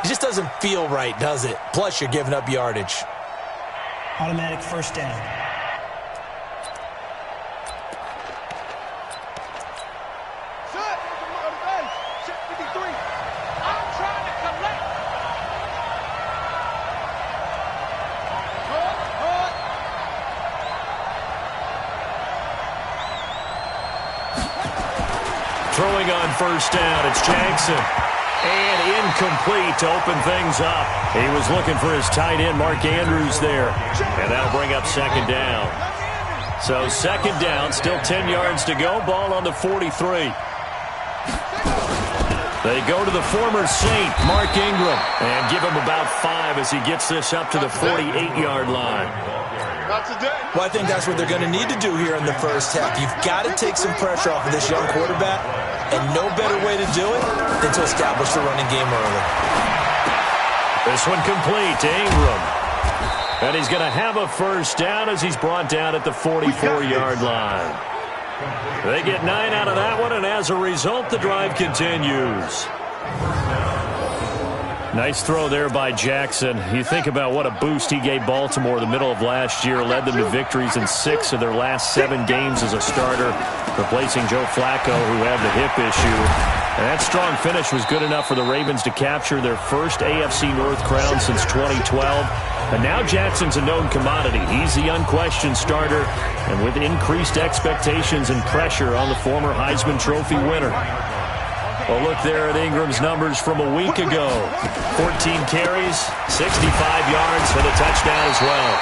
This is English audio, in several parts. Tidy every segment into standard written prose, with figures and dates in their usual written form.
It just doesn't feel right, does it? Plus, you're giving up yardage. Automatic first down. Throwing on first down, it's Jackson. And incomplete to open things up. He was looking for his tight end, Mark Andrews, there. And that'll bring up second down. So second down, still 10 yards to go. Ball on the 43. They go to the former Saint, Mark Ingram, and give him about 5 as he gets this up to the 48-yard line. Well, I think that's what they're going to need to do here in the first half. You've got to take some pressure off of this young quarterback, and no better way to do it than to establish the running game early. This one complete to Ingram. And he's going to have a first down as he's brought down at the 44-yard line. They get 9 out of that one, and as a result, the drive continues. Nice throw there by Jackson. You think about what a boost he gave Baltimore the middle of last year, led them to victories in 6 of their last 7 games as a starter, replacing Joe Flacco, who had the hip issue. And that strong finish was good enough for the Ravens to capture their first AFC North crown since 2012. And now Jackson's a known commodity. He's the unquestioned starter, and with increased expectations and pressure on the former Heisman Trophy winner. Well, look there at Ingram's numbers from a week ago. 14 carries, 65 yards, and a touchdown as well.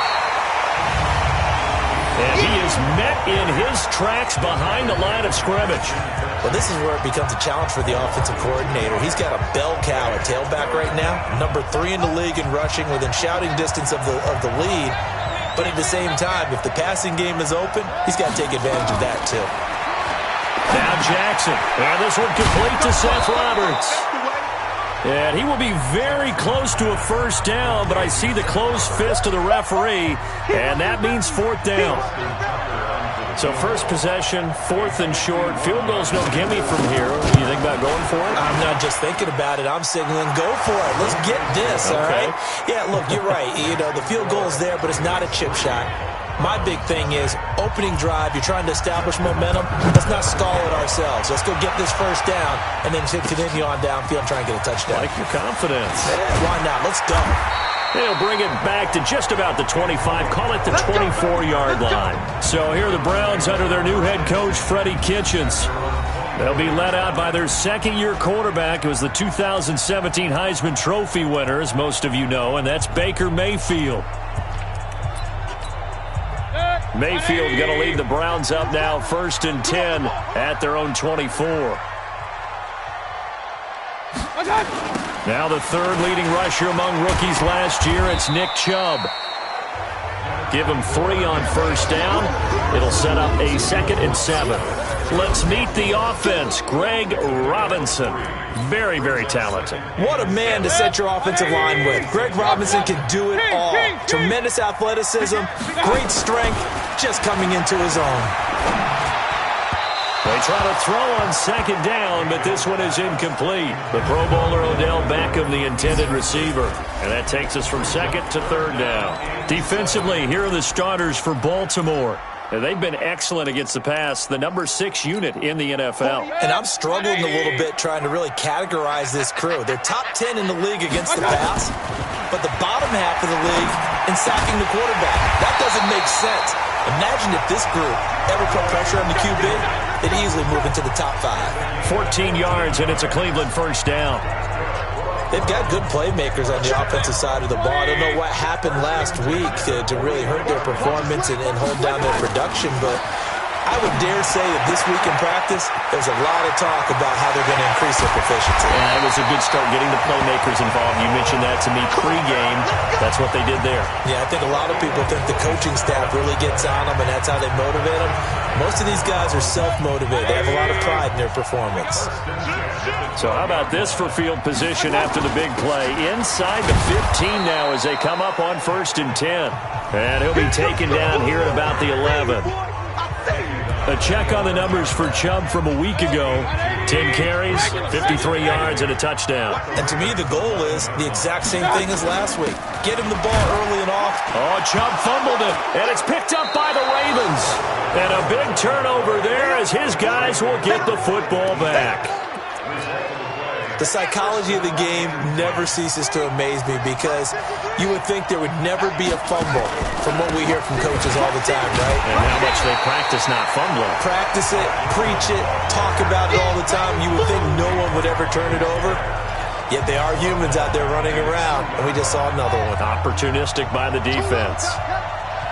And he is met in his tracks behind the line of scrimmage. Well, this is where it becomes a challenge for the offensive coordinator. He's got a bell cow at tailback right now, number 3 in the league in rushing, within shouting distance of the lead. But at the same time, if the passing game is open, he's got to take advantage of that too. Now Jackson, and this one complete to Seth Roberts. And he will be very close to a first down, but I see the closed fist of the referee, and that means 4th down. So first possession, 4th and short. Field goal's no gimme from here. What do you think about going for it? I'm not just thinking about it. I'm signaling go for it. Let's get this, all right? Yeah, look, you're right. You know, the field goal's there, but it's not a chip shot. My big thing is opening drive. You're trying to establish momentum. Let's not stall it ourselves. Let's go get this first down and then continue on downfield and try and get a touchdown. Like your confidence. Yeah, why not? Let's go. They'll bring it back to just about the 25. Call it the 24-yard line. So here are the Browns under their new head coach, Freddie Kitchens. They'll be led out by their second-year quarterback. It was the 2017 Heisman Trophy winner, as most of you know, and that's Baker Mayfield. Mayfield going to lead the Browns up now, 1st and 10 at their own 24. Now the 3rd leading rusher among rookies last year, it's Nick Chubb. Give him 3 on first down. It'll set up a 2nd and 7. Let's meet the offense. Greg Robinson. Very, very talented. What a man to set your offensive line with. Greg Robinson can do it all. Tremendous athleticism, great strength, just coming into his own. They try to throw on 2nd down, but this one is incomplete. The Pro Bowler Odell Beckham, the intended receiver. And that takes us from 2nd to 3rd down. Defensively, here are the starters for Baltimore. They've been excellent against the pass, the number 6 unit in the NFL. And I'm struggling a little bit trying to really categorize this crew. They're top 10 in the league against the pass, but the bottom half of the league in sacking the quarterback. That doesn't make sense. Imagine if this group ever put pressure on the QB, they'd easily move into the top 5. 14 yards, and it's a Cleveland first down. They've got good playmakers on the offensive side of the ball. I don't know what happened last week to really hurt their performance and hold down their production, but I would dare say that this week in practice, there's a lot of talk about how they're going to increase their proficiency. Yeah, it was a good start getting the playmakers involved. You mentioned that to me pregame. That's what they did there. Yeah, I think a lot of people think the coaching staff really gets on them, and that's how they motivate them. Most of these guys are self-motivated. They have a lot of pride in their performance. So how about this for field position after the big play? Inside the 15 now as they come up on 1st and 10. And he'll be taken down here at about the 11. A check on the numbers for Chubb from a week ago. 10 carries, 53 yards, and a touchdown. And to me, the goal is the exact same thing as last week. Get him the ball early and often. Oh, Chubb fumbled it, and it's picked up by the Ravens. And a big turnover there as his guys will get the football back. The psychology of the game never ceases to amaze me because you would think there would never be a fumble from what we hear from coaches all the time, right? And how much they practice not fumbling. Practice it, preach it, talk about it all the time. You would think no one would ever turn it over. Yet they are humans out there running around, and we just saw another one. Opportunistic by the defense.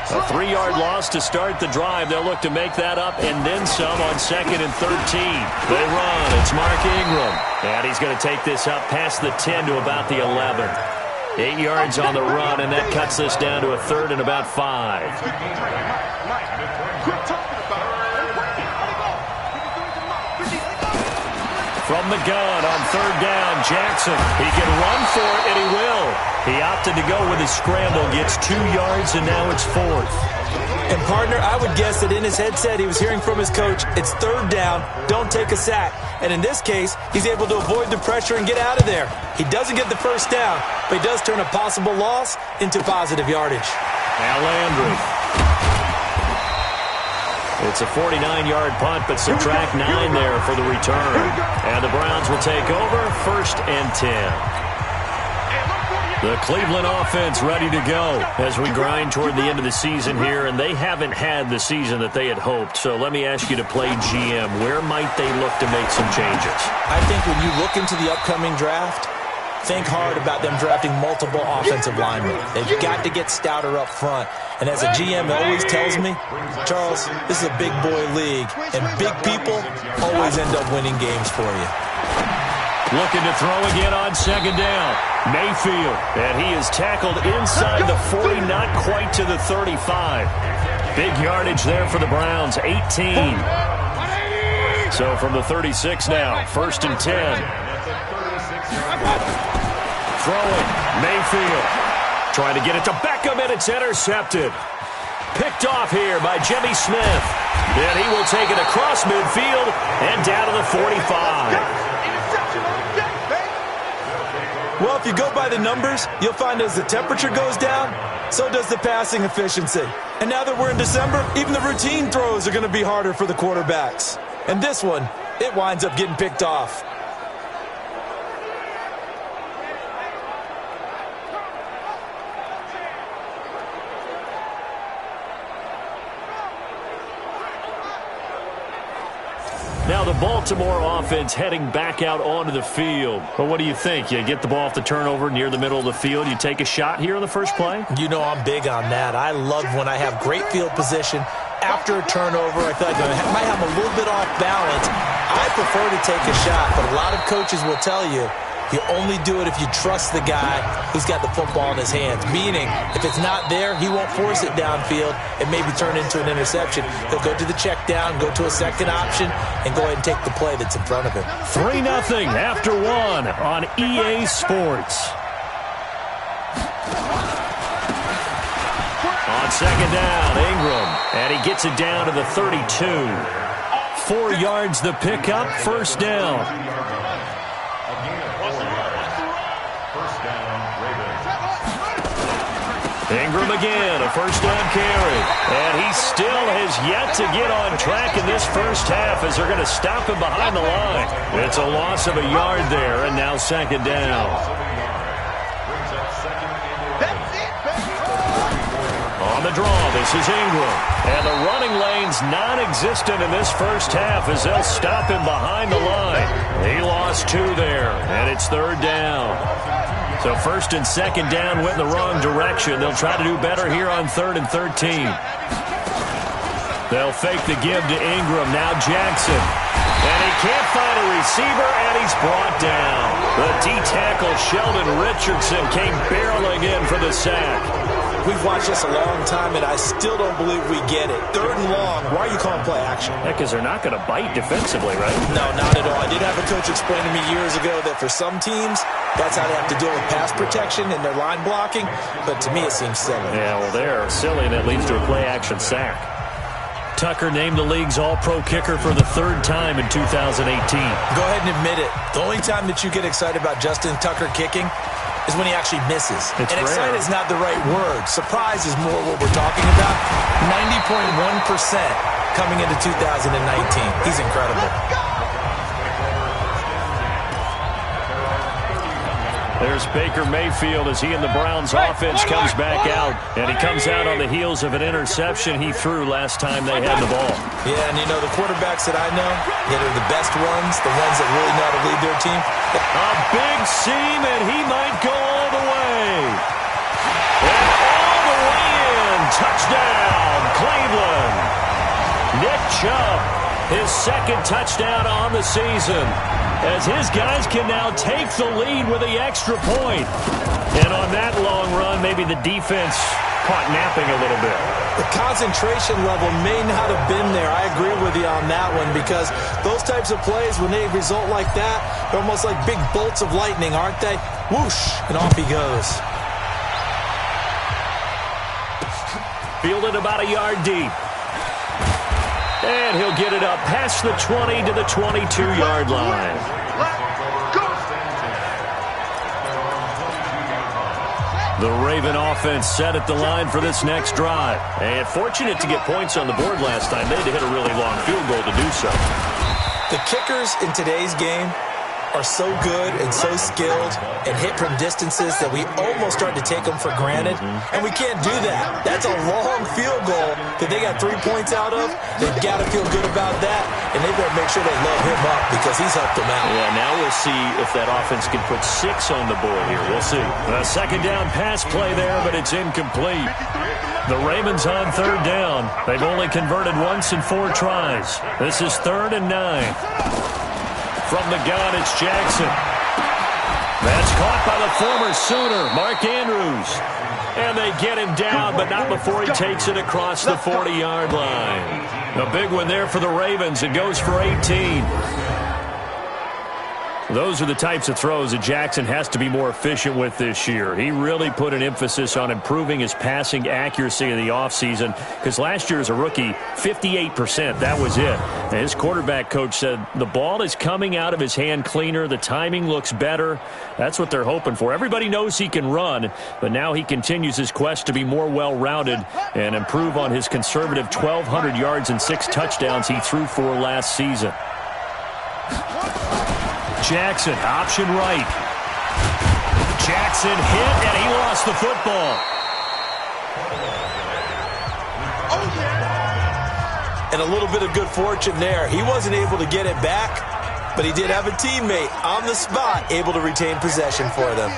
A 3-yard loss to start the drive. They'll look to make that up and then some on 2nd and 13. They run. It's Mark Ingram. And he's going to take this up past the 10 to about the 11. 8 yards on the run, and that cuts this down to a 3rd and about 5. From the gun on 3rd down, Jackson. He can run for it, and he will. He opted to go with his scramble, gets 2 yards, and now it's 4th. And, partner, I would guess that in his headset he was hearing from his coach, it's 3rd down, don't take a sack. And in this case, he's able to avoid the pressure and get out of there. He doesn't get the 1st down, but he does turn a possible loss into positive yardage. Now Landry. It's a 49-yard punt, but subtract 9 there for the return. And the Browns will take over 1st and 10. The Cleveland offense ready to go as we grind toward the end of the season here, and they haven't had the season that they had hoped. So let me ask you to play GM. Where might they look to make some changes? I think when you look into the upcoming draft, think hard about them drafting multiple offensive linemen. They've got to get stouter up front. And as a GM always tells me, Charles, this is a big boy league, and big people always end up winning games for you. Looking to throw again on 2nd down. Mayfield, and he is tackled inside the 40, not quite to the 35. Big yardage there for the Browns, 18. So from the 36 now, 1st and 10. Throwing, Mayfield. Trying to get it to Beckham, and it's intercepted. Picked off here by Jimmy Smith. And he will take it across midfield and down to the 45. Well, if you go by the numbers, you'll find as the temperature goes down, so does the passing efficiency. And now that we're in December, even the routine throws are going to be harder for the quarterbacks. And this one, it winds up getting picked off. Now the Baltimore offense heading back out onto the field. But what do you think? You get the ball off the turnover near the middle of the field. You take a shot here on the first play? You know I'm big on that. I love when I have great field position. After a turnover, I feel like I might have a little bit off balance. I prefer to take a shot, but a lot of coaches will tell you, you only do it if you trust the guy who's got the football in his hands. Meaning, if it's not there, he won't force it downfield and maybe turn into an interception. He'll go to the check down, go to a second option, and go ahead and take the play that's in front of him. 3-0 after 1 on EA Sports. On 2nd down, Ingram, and he gets it down to the 32. 4 yards the pickup, 1st down. Ingram again, a 1st down carry. And he still has yet to get on track in this first half as they're going to stop him behind the line. It's a loss of a yard there, and now 2nd down. On the draw, this is Ingram. And the running lane's non-existent in this first half as they'll stop him behind the line. He lost 2 there, and it's 3rd down. So 1st and 2nd down went in the wrong direction. They'll try to do better here on 3rd and 13. They'll fake the give to Ingram. Now Jackson. And he can't find a receiver, and he's brought down. The D-tackle Sheldon Richardson came barreling in for the sack. We've watched this a long time, and I still don't believe we get it. 3rd and long. Why are you calling play action? Yeah, because they're not going to bite defensively, right? No, not at all. I did have a coach explain to me years ago that for some teams, that's how they have to deal with pass protection and their line blocking. But to me, it seems silly. Yeah, well, they're silly, and it leads to a play action sack. Tucker named the league's all-pro kicker for the third time in 2018. Go ahead and admit it. The only time that you get excited about Justin Tucker kicking is when he actually misses. It's and rare. excited is not the right word. Surprise is more what we're talking about. 90.1% coming into 2019. He's incredible. There's Baker Mayfield as he and the Browns offense comes back out. And he comes out on the heels of an interception he threw last time they had the ball. Yeah, and you know, the quarterbacks that I know that are the best ones, the ones that really know how to lead their team. A big seam, and he might go all the way. And all the way in. Touchdown, Cleveland. Nick Chubb, his second touchdown on the season, as his guys can now take the lead with the extra point. And on that long run, maybe the defense caught napping a little bit. The concentration level may not have been there. I agree with you on that one, because those types of plays, when they result like that, they're almost like big bolts of lightning, aren't they? Whoosh, and off he goes. Fielded about a yard deep. And he'll get it up past the 20 to the 22-yard line. The Raven offense set at the line for this next drive. And fortunate to get points on the board last time. They had to hit a really long field goal to do so. The kickers in today's game are so good and so skilled and hit from distances that we almost start to take them for granted. And we can't do that. That's a long field goal that they got 3 points out of. They've got to feel good about that, and they better make sure they load him up because he's helped them out. Yeah, now we'll see if that offense can put 6 on the board here. We'll see. A second down pass play there, but it's incomplete. The Ravens on third down. They've only converted once in 4 tries. This is 3rd and 9. From the gun, it's Jackson. That's caught by the former Sooner, Mark Andrews. And they get him down, but not before he takes it across the 40-yard line. A big one there for the Ravens. It goes for 18. Those are the types of throws that Jackson has to be more efficient with this year. He really put an emphasis on improving his passing accuracy in the offseason, because last year as a rookie, 58%, that was it. And his quarterback coach said the ball is coming out of his hand cleaner, the timing looks better. That's what they're hoping for. Everybody knows he can run, but now he continues his quest to be more well-rounded and improve on his conservative 1,200 yards and 6 touchdowns he threw for last season. Jackson, option right. Jackson hit, and he lost the football. And a little bit of good fortune there. He wasn't able to get it back, but he did have a teammate on the spot able to retain possession for them.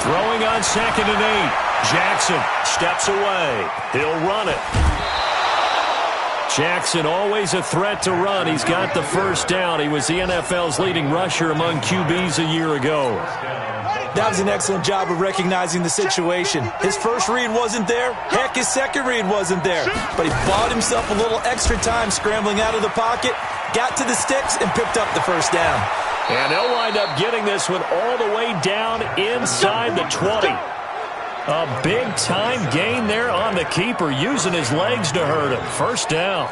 Throwing on 2nd and 8. Jackson steps away. He'll run it. Jackson, always a threat to run. He's got the first down. He was the NFL's leading rusher among QBs a year ago. That was an excellent job of recognizing the situation. His first read wasn't there. Heck, his second read wasn't there. But he bought himself a little extra time scrambling out of the pocket, got to the sticks, and picked up the first down. And they'll wind up getting this one all the way down inside the 20. A big-time gain there on the keeper, using his legs to hurt him. First down.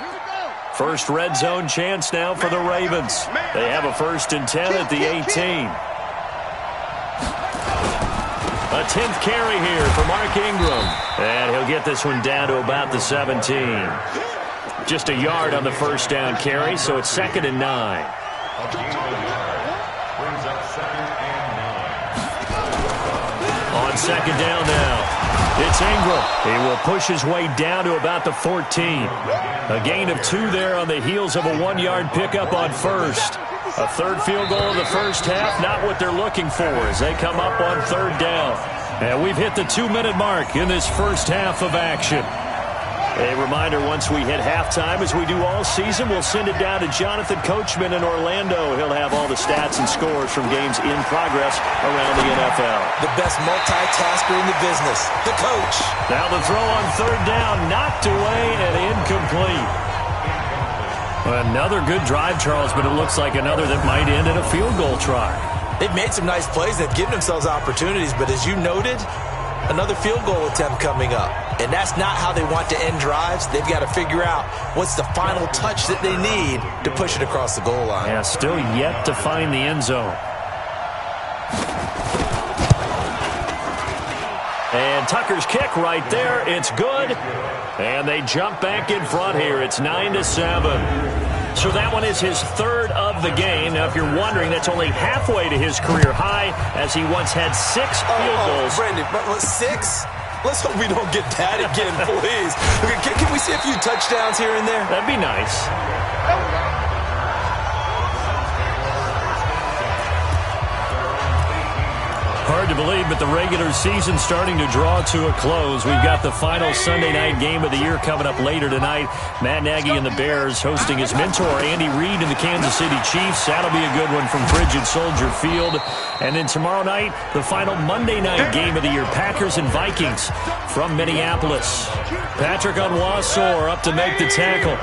First red zone chance now for the Ravens. They have a 1st and 10 at the 18. A 10th carry here for Mark Ingram. And he'll get this one down to about the 17. Just a yard on the first down carry, so it's 2nd and 9. On 2nd down now, it's Ingram. He will push his way down to about the 14. A gain of 2 there on the heels of a 1-yard pickup on first. A third field goal in the first half, not what they're looking for as they come up on 3rd down. And we've hit the 2-minute mark in this first half of action. A reminder, once we hit halftime, as we do all season, we'll send it down to Jonathan Coachman in Orlando. He'll have all the stats and scores from games in progress around the NFL. The best multitasker in the business, the coach. Now the throw on 3rd down, knocked away and incomplete. Another good drive, Charles, but it looks like another that might end in a field goal try. They've made some nice plays. They've given themselves opportunities, but as you noted, another field goal attempt coming up. And that's not how they want to end drives. They've got to figure out what's the final touch that they need to push it across the goal line. Yeah, still yet to find the end zone. And Tucker's kick right there. It's good. And they jump back in front here. It's 9-7. So that one is his third of the game. Now, if you're wondering, that's only halfway to his career high, as he once had 6 field goals. Brandon, 6? Let's hope we don't get that again, please. Can we see a few touchdowns here and there? That'd be nice. Hard to believe, but the regular season's starting to draw to a close. We've got the final Sunday night game of the year coming up later tonight. Matt Nagy and the Bears hosting his mentor, Andy Reid, and the Kansas City Chiefs. That'll be a good one from Frigid Soldier Field. And then tomorrow night, the final Monday night game of the year, Packers and Vikings from Minneapolis. Patrick Onwuasor up to make the tackle.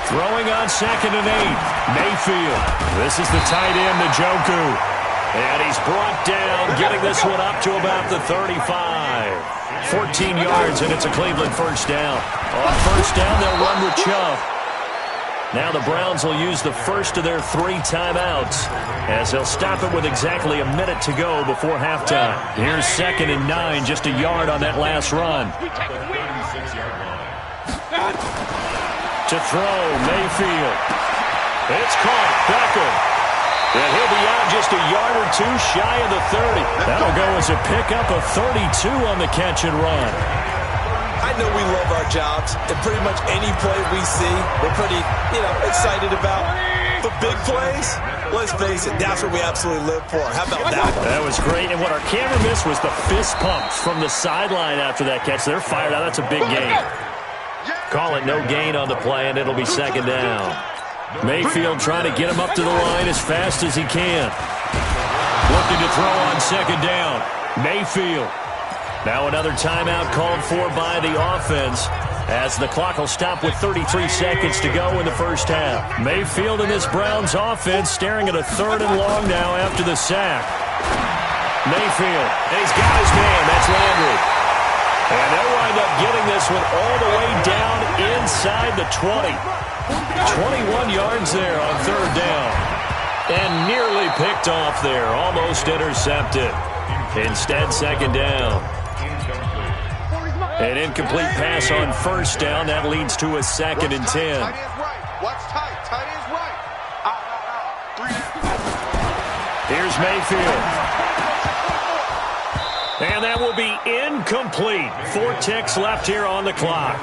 Throwing on 2nd and 8. Mayfield. This is the tight end, Njoku. And he's brought down, getting this one up to about the 35. 14 yards, and it's a Cleveland first down. On first down, they'll run with Chubb. Now the Browns will use the first of their 3 timeouts, as they'll stop it with exactly a minute to go before halftime. Here's 2nd and 9, just a yard on that last run. To throw, Mayfield. It's caught, Beckham. And he'll be out just a yard or 2 shy of the 30. That'll go as a pickup of 32 on the catch and run. I know we love our jobs, and pretty much any play we see, we're pretty, excited about. But big plays, let's face it, that's what we absolutely live for. How about that one? That was great, and what our camera missed was the fist pumps from the sideline after that catch. They're fired out. That's a big gain. Call it no gain on the play, and it'll be 2nd down. Mayfield trying to get him up to the line as fast as he can. Looking to throw on 2nd down. Mayfield. Now another timeout called for by the offense, as the clock will stop with 33 seconds to go in the first half. Mayfield and this Browns offense staring at a 3rd and long now after the sack. Mayfield, and he's got his man. That's Landry. And they'll wind up getting this one all the way down inside the 20. 21 yards there on 3rd down. And nearly picked off there. Almost intercepted. Instead, 2nd down. An incomplete pass on 1st down. That leads to a 2nd and 10. Here's Mayfield. And that will be incomplete. 4 ticks left here on the clock.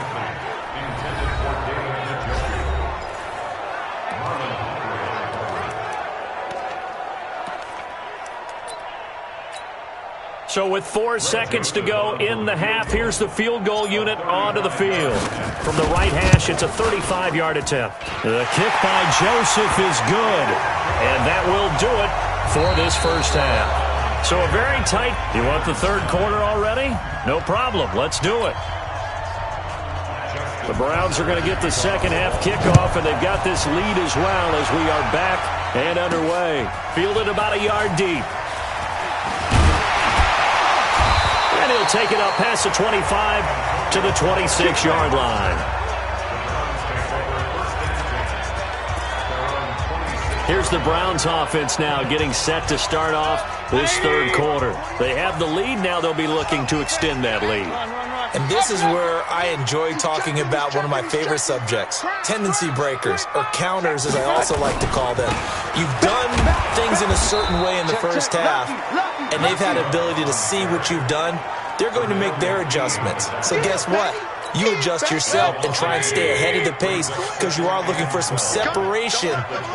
So with 4 seconds to go in the half, here's the field goal unit onto the field. From the right hash, it's a 35-yard attempt. The kick by Joseph is good. And that will do it for this first half. So a very tight. You want the 3rd quarter already? No problem. Let's do it. The Browns are going to get the 2nd half kickoff, and they've got this lead as well as we are back and underway. Fielded about a yard deep. And he'll take it up past the 25 to the 26-yard line. Here's the Browns offense now getting set to start off this 3rd quarter. They have the lead. Now they'll be looking to extend that lead. And this is where I enjoy talking about one of my favorite subjects, tendency breakers, or counters as I also like to call them. You've done things in a certain way in the first half, and they've had the ability to see what you've done. They're going to make their adjustments. So guess what? You adjust yourself and try and stay ahead of the pace, because you are looking for some separation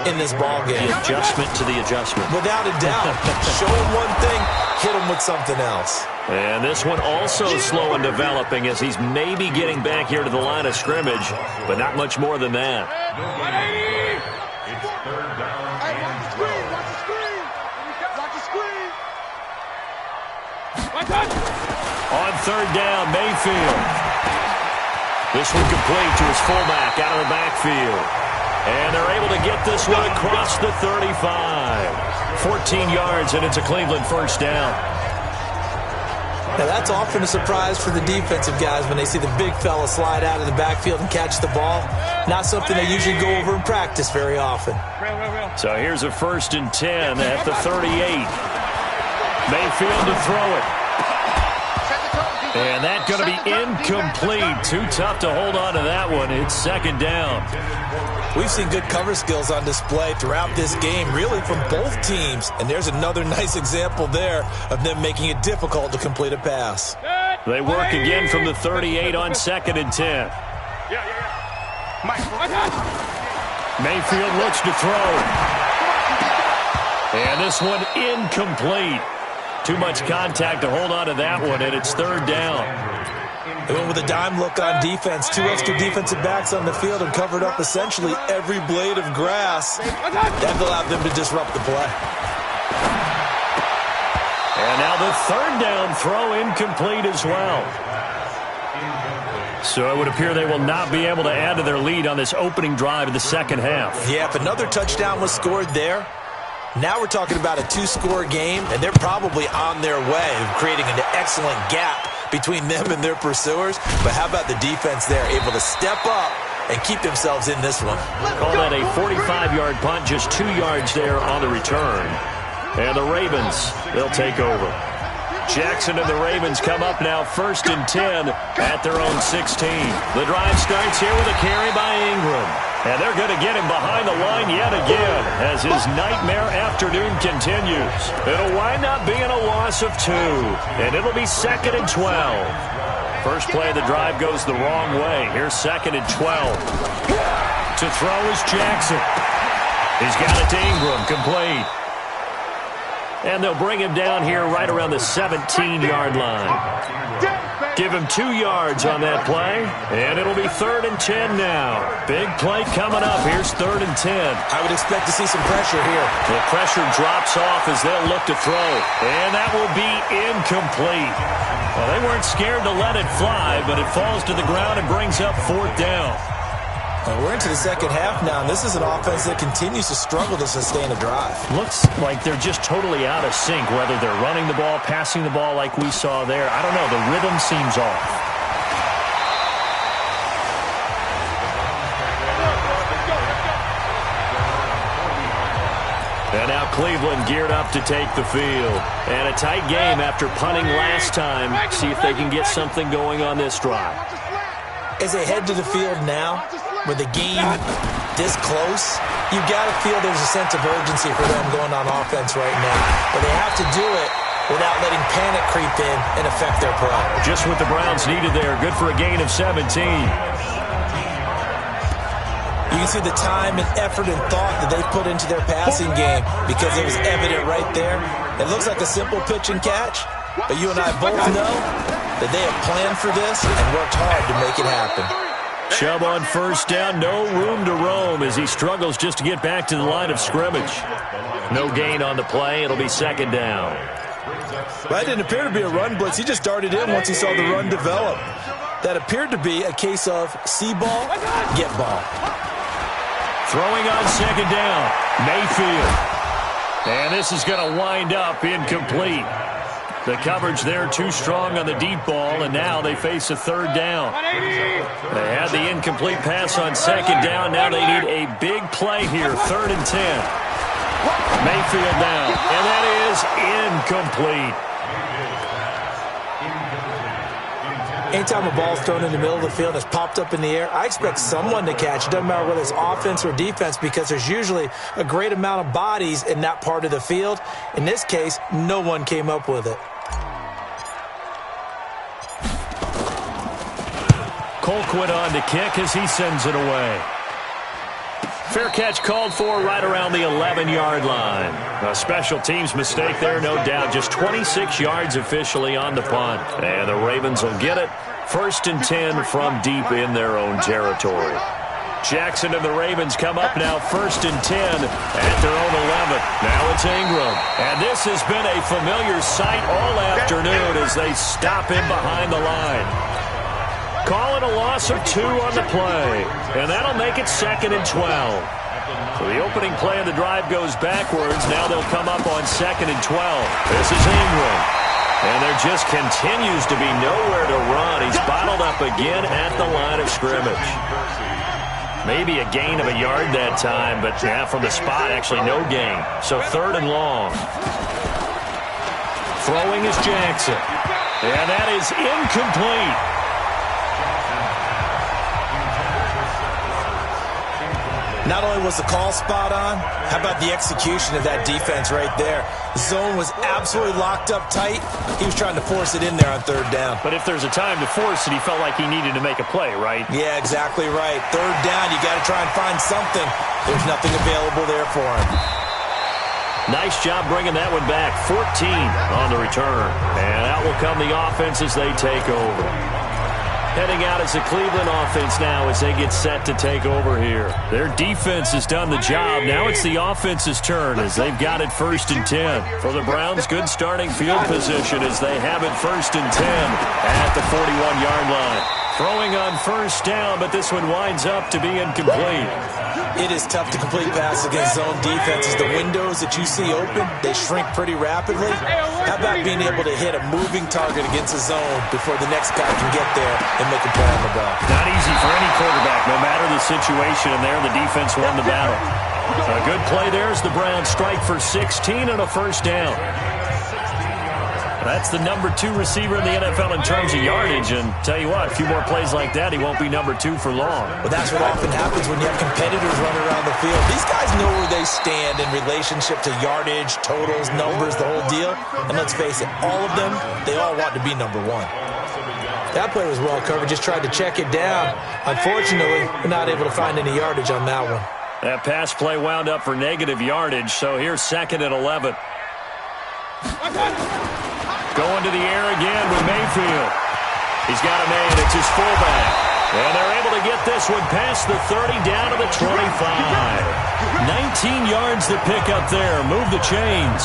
in this ball game. The adjustment to the adjustment. Without a doubt. Show them one thing, hit them with something else. And this one also slow in developing, as he's maybe getting back here to the line of scrimmage, but not much more than that. On 3rd down, Mayfield. This one complete to his fullback out of the backfield. And they're able to get this one across the 35. 14 yards, and it's a Cleveland first down. Now, that's often a surprise for the defensive guys when they see the big fella slide out of the backfield and catch the ball. Not something they usually go over in practice very often. So here's a 1st and 10 at the 38. Mayfield to throw it. And that's going to be incomplete. Too tough to hold on to that one. It's 2nd down. We've seen good cover skills on display throughout this game, really from both teams. And there's another nice example there of them making it difficult to complete a pass. They work again from the 38 on 2nd and 10. Mayfield looks to throw. And this one incomplete. Too much contact to hold on to that one, and it's 3rd down. They went with a dime look on defense. 2 extra defensive backs on the field and covered up essentially every blade of grass. That allowed them to disrupt the play. And now the 3rd down throw incomplete as well. So it would appear they will not be able to add to their lead on this opening drive of the second half. Yeah, if another touchdown was scored there, now we're talking about a 2-score game, and they're probably on their way of creating an excellent gap between them and their pursuers. But how about the defense there, able to step up and keep themselves in this one? Call that a 45-yard punt, just 2 yards there on the return. And the Ravens, they'll take over. Jackson and the Ravens come up now 1st and 10 at their own 16. The drive starts here with a carry by Ingram. And they're going to get him behind the line yet again as his nightmare afternoon continues. It'll wind up being a loss of 2, and it'll be 2nd and 12. First play of the drive goes the wrong way. Here's 2nd and 12. To throw is Jackson. He's got it to Ingram, complete. And they'll bring him down here right around the 17-yard line. Give him 2 yards on that play, and it'll be 3rd and 10 now. Big play coming up. Here's 3rd and 10. I would expect to see some pressure here. The pressure drops off as they'll look to throw, and that will be incomplete. Well, they weren't scared to let it fly, but it falls to the ground and brings up 4th down. We're into the second half now, and this is an offense that continues to struggle to sustain a drive. Looks like they're just totally out of sync, whether they're running the ball, passing the ball like we saw there. I don't know. The rhythm seems off. And now Cleveland geared up to take the field. And a tight game after punting last time. See if they can get something going on this drive. As they head to the field now, with the game this close, you've got to feel there's a sense of urgency for them going on offense right now. But they have to do it without letting panic creep in and affect their play. Just what the Browns needed there. Good for a gain of 17. You can see the time and effort and thought that they put into their passing game because it was evident right there. It looks like a simple pitch and catch, but you and I both know that they have planned for this and worked hard to make it happen. Chubb on 1st down, no room to roam as he struggles just to get back to the line of scrimmage. No gain on the play. It'll be 2nd down. Well, that didn't appear to be a run blitz. He just darted in once he saw the run develop. That appeared to be a case of see ball, get ball. Throwing on 2nd down, Mayfield. And this is going to wind up incomplete. The coverage there too strong on the deep ball, and now they face a 3rd down. They had the incomplete pass on 2nd down. Now they need a big play here, 3rd and 10. Mayfield down, and that is incomplete. Anytime a ball's thrown in the middle of the field and it's popped up in the air, I expect someone to catch. It doesn't matter whether it's offense or defense because there's usually a great amount of bodies in that part of the field. In this case, no one came up with it. Colquitt on to kick as he sends it away. Fair catch called for right around the 11-yard line. A special teams mistake there, no doubt. Just 26 yards officially on the punt. And the Ravens will get it. 1st and 10 from deep in their own territory. Jackson and the Ravens come up now 1st and 10 at their own 11. Now it's Ingram. And this has been a familiar sight all afternoon as they stop him behind the line. Calling a loss of 2 on the play. And that'll make it 2nd and 12. So the opening play of the drive goes backwards. Now they'll come up on 2nd and 12. This is Ingram. And there just continues to be nowhere to run. He's bottled up again at the line of scrimmage. Maybe a gain of a yard that time, but from the spot, actually no gain. So 3rd and long. Throwing is Jackson. And that is incomplete. Not only was the call spot on, how about the execution of that defense right there? The zone was absolutely locked up tight. He was trying to force it in there on 3rd down. But if there's a time to force it, he felt like he needed to make a play, right? Yeah, exactly right. 3rd down, you got to try and find something. There's nothing available there for him. Nice job bringing that one back. 14 on the return. And out will come the offense as they take over. Heading out as the Cleveland offense now as they get set to take over here. Their defense has done the job. Now it's the offense's turn as they've got it 1st and 10. For the Browns, good starting field position as they have it 1st and 10 at the 41-yard line. Throwing on 1st down, but this one winds up to be incomplete. It is tough to complete passes against zone defenses. The windows that you see open, they shrink pretty rapidly. How about being able to hit a moving target against a zone before the next guy can get there and make a play on the ball? Not easy for any quarterback, no matter the situation, and there the defense won the battle. A good play there as the Browns strike for 16 and a 1st down. That's the number 2 receiver in the NFL in terms of yardage, and tell you what, a few more plays like that, he won't be number 2 for long. Well, that's what often happens when you have competitors running around the field. These guys know where they stand in relationship to yardage, totals, numbers, the whole deal. And let's face it, all of them, they all want to be number 1. That play was well covered, just tried to check it down. Unfortunately, we're not able to find any yardage on that one. That pass play wound up for negative yardage, so here's 2nd and 11. Going to the air again with Mayfield. He's got a man. It's his fullback. And they're able to get this one past the 30 down to the 25. 19 yards to pick up there. Move the chains.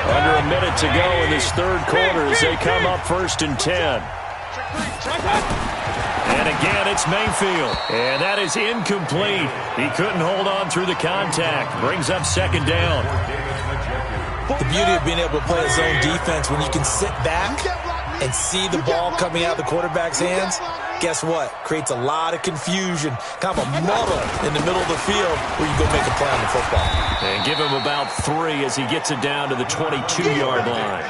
Under a minute to go in this 3rd quarter as they come up 1st and 10. And again, it's Mayfield. And that is incomplete. He couldn't hold on through the contact. Brings up 2nd down. The beauty of being able to play a zone defense when you can sit back and see the ball coming out of the quarterback's hands, guess what? Creates a lot of confusion, kind of a muddle in the middle of the field where you go make a play on the football. And give him about 3 as he gets it down to the 22-yard line.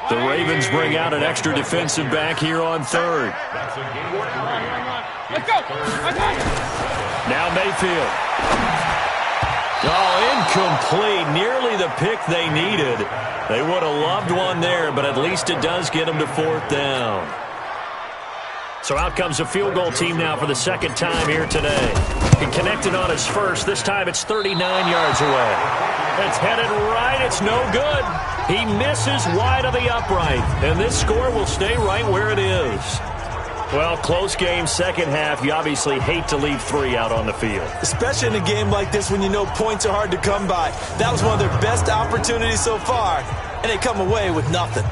The Ravens bring out an extra defensive back here on 3rd. Now Mayfield. Oh, incomplete. Nearly the pick they needed. They would have loved one there, but at least it does get them to 4th down. So out comes a field goal team now for the 2nd time here today. He connected on his first. This time it's 39 yards away. It's headed right. It's no good. He misses wide of the upright, and this score will stay right where it is. Well, close game, 2nd half. You obviously hate to leave 3 out on the field. Especially in a game like this when you know points are hard to come by. That was one of their best opportunities so far, and they come away with nothing.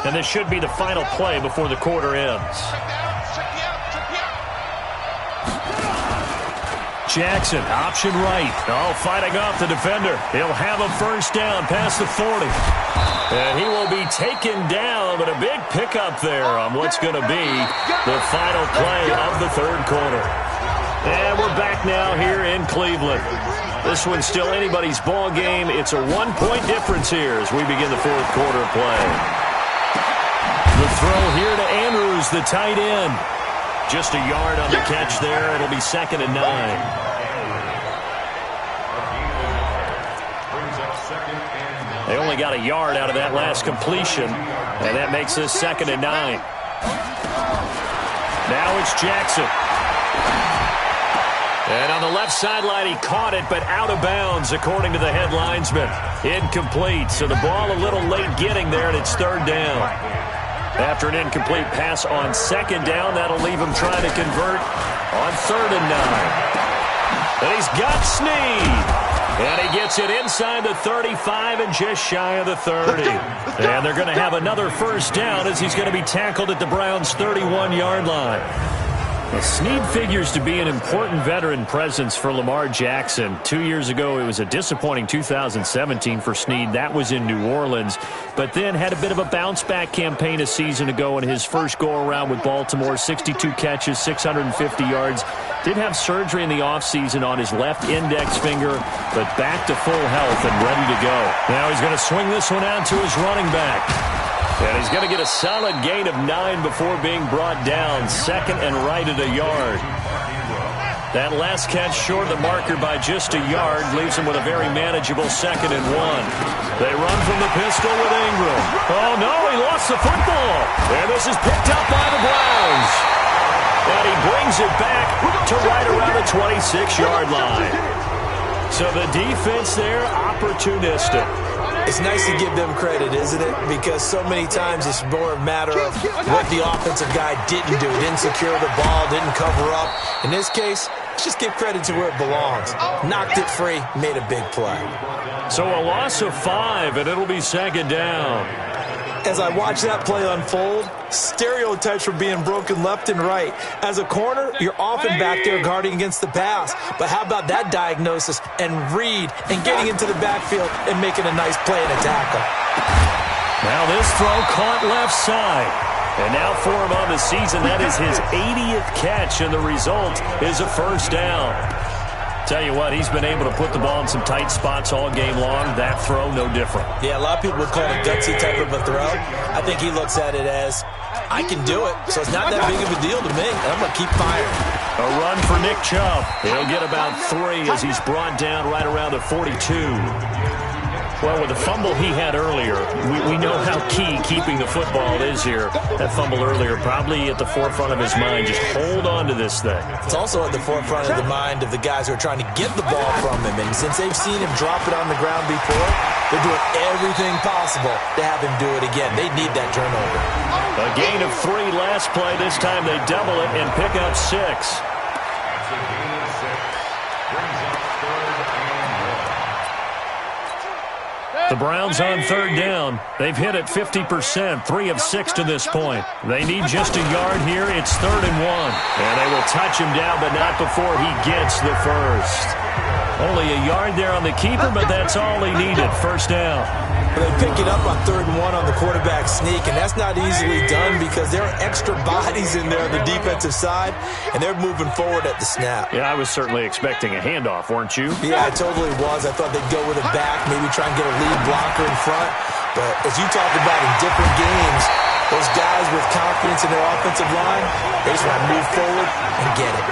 And this should be the final play before the quarter ends. Jackson, option right. Oh, fighting off the defender. He'll have a 1st down past the 40. And he will be taken down, but a big pickup there on what's going to be the final play of the 3rd quarter. And we're back now here in Cleveland. This one's still anybody's ball game. It's a 1-point difference here as we begin the 4th quarter play. The throw here to Andrews, the tight end. Just a yard on the catch there. It'll be 2nd and 9. They only got a yard out of that last completion, and that makes this 2nd and 9. Now it's Jackson. And on the left sideline, he caught it, but out of bounds, according to the head linesman. Incomplete, so the ball a little late getting there, and it's 3rd down. After an incomplete pass on second down, that'll leave him trying to convert on 3rd and 9. And he's got Snead. And he gets it inside the 35 and just shy of the 30. And they're going to have another first down as he's going to be tackled at the Browns' 31-yard line. Well, Snead figures to be an important veteran presence for Lamar Jackson. 2 years ago, it was a disappointing 2017 for Snead. That was in New Orleans. But then had a bit of a bounce-back campaign a season ago in his first go-around with Baltimore. 62 catches, 650 yards. Did have surgery in the offseason on his left index finger, but back to full health and ready to go. Now he's going to swing this one out to his running back. And he's going to get a solid gain of 9 before being brought down. Second and right at a yard. That last catch short of the marker by just a yard leaves him with a very manageable 2nd and 1. They run from the pistol with Ingram. Oh, no, he lost the football. And this is picked up by the Browns. And he brings it back to right around the 26-yard line. So the defense there, opportunistic. It's nice to give them credit, isn't it? Because so many times it's more a matter of what the offensive guy didn't do. Didn't secure the ball, didn't cover up. In this case, let's just give credit to where it belongs. Knocked it free, made a big play. So a loss of 5, and it'll be 2nd down. As I watch that play unfold, stereotypes were being broken left and right. As a corner, you're often back there guarding against the pass. But how about that diagnosis and read and getting into the backfield and making a nice play and a tackle? Now this throw caught left side. And now for him on the season, that is his 80th catch, and the result is a first down. Tell you what, he's been able to put the ball in some tight spots all game long. That throw, no different. Yeah, a lot of people would call it a gutsy type of a throw. I think he looks at it as, I can do it, so it's not that big of a deal to me, and I'm going to keep firing. A run for Nick Chubb. He'll get about 3 as he's brought down right around the 42. Well, with the fumble he had earlier, we know how key keeping the football is here. That fumble earlier probably at the forefront of his mind. Just hold on to this thing. It's also at the forefront of the mind of the guys who are trying to get the ball from him. And since they've seen him drop it on the ground before, they're doing everything possible to have him do it again. They need that turnover. A gain of 3 last play. This time they double it and pick up 6. The Browns on 3rd down. They've hit it 50%, 3 of 6 to this point. They need just a yard here. It's 3rd and 1. And they will touch him down, but not before he gets the first. Only a yard there on the keeper, but that's all he needed. First down. They pick it up on 3rd and 1 on the quarterback sneak, and that's not easily done because there are extra bodies in there on the defensive side, and they're moving forward at the snap. Yeah, I was certainly expecting a handoff, weren't you? Yeah, I totally was. I thought they'd go with a back, maybe try and get a lead blocker in front. But as you talked about in different games, those guys with confidence in their offensive line, they just want to move forward and get it.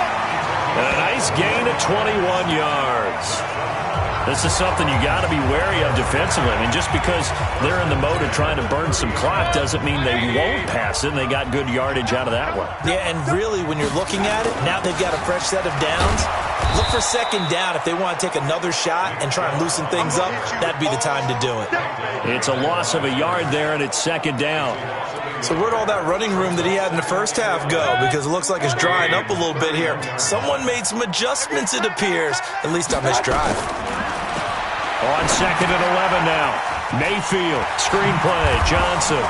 And a nice gain of 21 yards. This is something you got to be wary of defensively. I mean, just because they're in the mode of trying to burn some clock doesn't mean they won't pass it, and they got good yardage out of that one. Yeah, and really, when you're looking at it, now they've got a fresh set of downs. Look for 2nd down. If they want to take another shot and try and loosen things up, that'd be the time to do it. It's a loss of a yard there, and it's 2nd down. So where'd all that running room that he had in the first half go? Because it looks like it's drying up a little bit here. Someone made some adjustments, it appears, at least on this drive. On 2nd and 11 now. Mayfield, screen play, Johnson.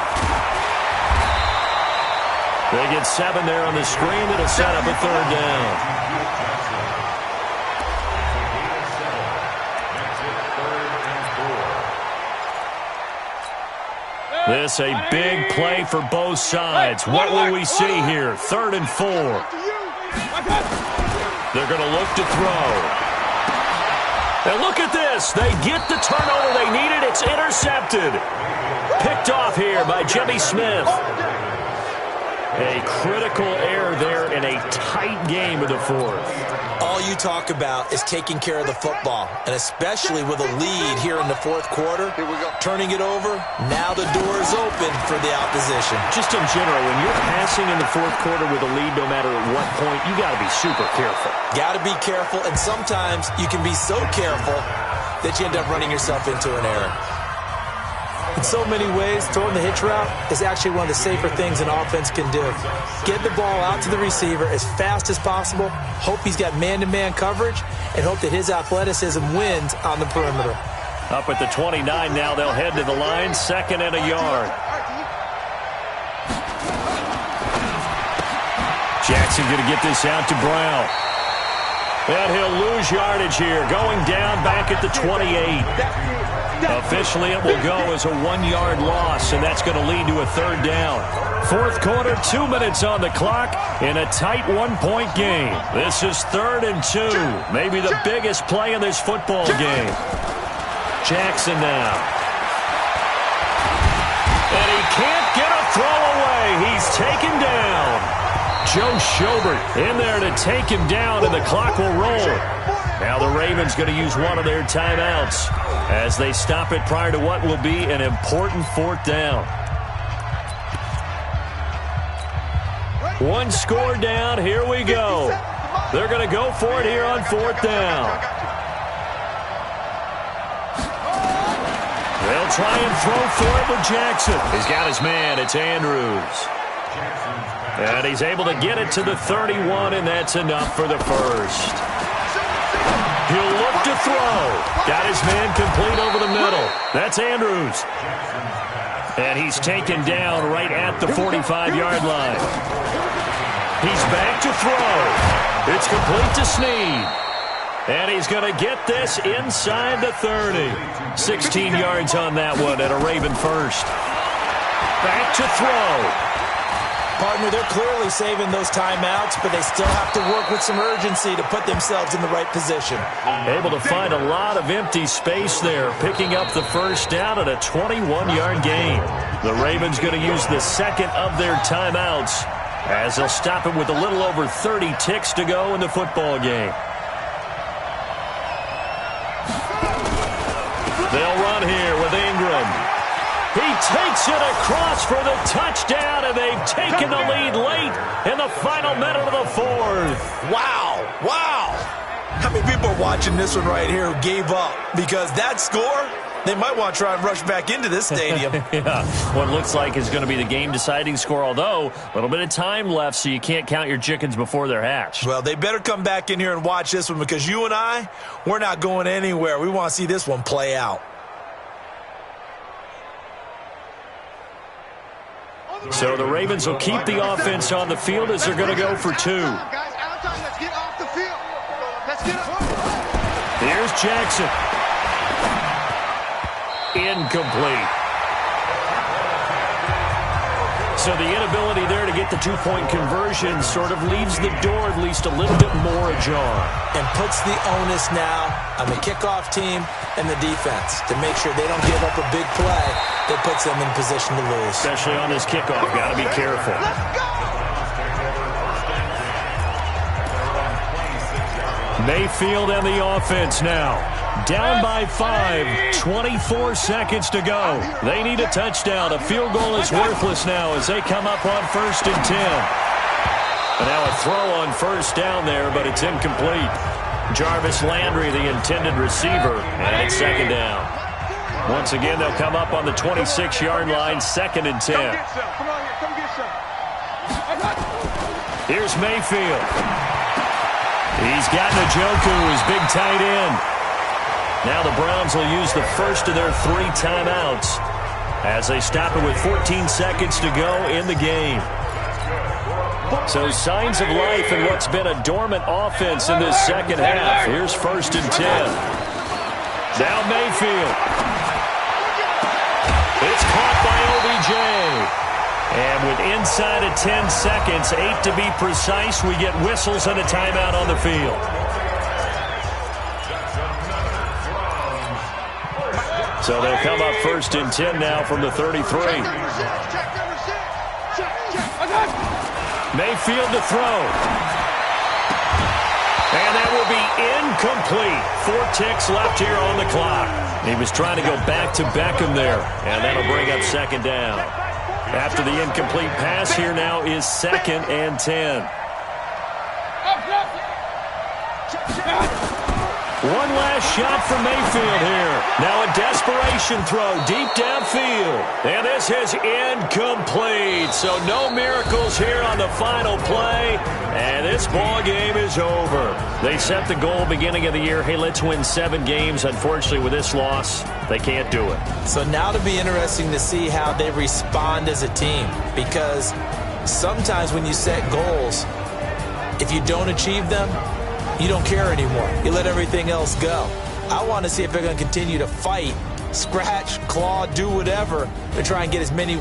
They get 7 there on the screen. That'll set up a 3rd down. This a big play for both sides. What will we see here? 3rd and 4. They're going to look to throw. And look at this. They get the turnover they needed. It's intercepted. Picked off here by Jimmy Smith. A critical error there in a tight game of the 4th. All you talk about is taking care of the football, and especially with a lead here in the 4th quarter, turning it over, now the door is open for the opposition. Just in general, when you're passing in the 4th quarter with a lead, no matter at what point, you got to be super careful. Got to be careful, and sometimes you can be so careful that you end up running yourself into an error. In so many ways, throwing the hitch route is actually one of the safer things an offense can do. Get the ball out to the receiver as fast as possible, hope he's got man-to-man coverage, and hope that his athleticism wins on the perimeter. Up at the 29 now, they'll head to the line, 2nd and a yard. Jackson going to get this out to Brown. And he'll lose yardage here, going down back at the 28. Officially, it will go as a 1-yard loss, and that's going to lead to a 3rd down. 4th quarter, 2 minutes on the clock in a tight 1-point game. This is 3rd and 2, maybe the biggest play in this football game. Jackson now. And he can't get a throw away. He's taken down. Joe Schobert in there to take him down, and the clock will roll. Now the Ravens going to use one of their timeouts as they stop it prior to what will be an important 4th down. 1 score down. Here we go. They're going to go for it here on 4th down. They'll try and throw for it with Jackson. He's got his man. It's Andrews. And he's able to get it to the 31, and that's enough for the first. He'll look to throw. Got his man complete over the middle. That's Andrews. And he's taken down right at the 45-yard line. He's back to throw. It's complete to Snead. And he's going to get this inside the 30. 16 yards on that one and a Raven first. Back to throw. Partner, they're clearly saving those timeouts, but they still have to work with some urgency to put themselves in the right position. Able to find a lot of empty space there, picking up the first down at a 21-yard gain. The Ravens going to use the 2nd of their timeouts as they'll stop it with a little over 30 ticks to go in the football game. They'll run here with Ingram. He takes it across for the touchdown, and they've taken the lead late in the final minute of the 4th. Wow, wow. How many people are watching this one right here who gave up? Because that score, they might want to try and rush back into this stadium. Yeah, what looks like is going to be the game-deciding score, although a little bit of time left, so you can't count your chickens before they're hatched. Well, they better come back in here and watch this one, because you and I, we're not going anywhere. We want to see this one play out. So the Ravens will keep the offense on the field as they're going to go for 2. Here's Jackson. Incomplete. So the inability there to get the 2-point conversion sort of leaves the door at least a little bit more ajar. And puts the onus now on the kickoff team and the defense to make sure they don't give up a big play that puts them in position to lose. Especially on this kickoff. Got to be careful. Mayfield and the offense now. Down by 5, 24 seconds to go. They need a touchdown. A field goal is worthless now as they come up on 1st and 10. And now a throw on 1st down there, but it's incomplete. Jarvis Landry, the intended receiver, and it's 2nd down. Once again, they'll come up on the 26-yard line, 2nd and 10. Here's Mayfield. He's got Njoku, his big tight end. Now the Browns will use the first of their 3 timeouts as they stop it with 14 seconds to go in the game. So signs of life in what's been a dormant offense in this second half. Here's 1st and 10. Now Mayfield. It's caught by OBJ. And with inside of 10 seconds, 8 to be precise, we get whistles and a timeout on the field. So they'll come up 1st and 10 now from the 33. Mayfield to throw. And that will be incomplete. 4 ticks left here on the clock. He was trying to go back to Beckham there, and that'll bring up 2nd down. After the incomplete pass, here now is 2nd and 10. One last shot for Mayfield here. Now a desperation throw deep downfield. And this is incomplete. So no miracles here on the final play. And this ball game is over. They set the goal beginning of the year. Hey, let's win 7 games. Unfortunately, with this loss, they can't do it. So now to be interesting to see how they respond as a team. Because sometimes when you set goals, if you don't achieve them, you don't care anymore. You let everything else go. I want to see if they're going to continue to fight, scratch, claw, do whatever to try and get as many